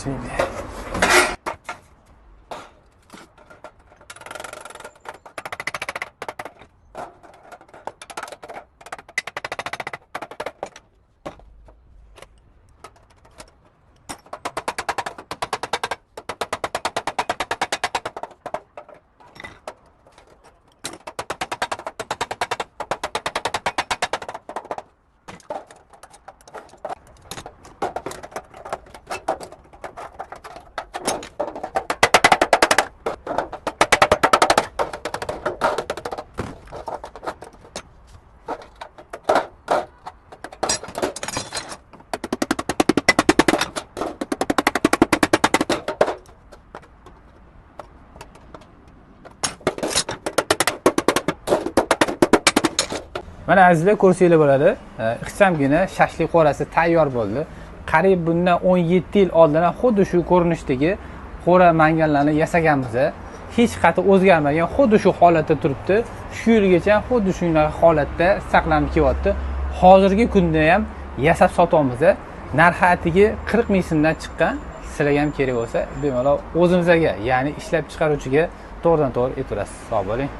Bismillah. Mana azizlar ko'rsanglar bo'ladi. Ixchamgina shashlik qo'rasi tayyor bo'ldi. Qariyb bundan 17 yil oldin xuddi shu ko'rinishdagi qo'ra manganlarni yasaganmiz. Hech qat'iy o'zgarmagan, xuddi shu holatda turibdi. Shu yilgacha xuddi shunaqa holatda saqlanib kelyapti. Hozirgi kunda ham yasab sotamiz. Narxi atigi 40 ming so'mdan chiqqan. Sizlarga ham kerak bo'lsa, bemalol o'zimizga, ya'ni ishlab chiqaruvchiga to'g'ridan to'g'ri aytasiz. Sog' bo'ling.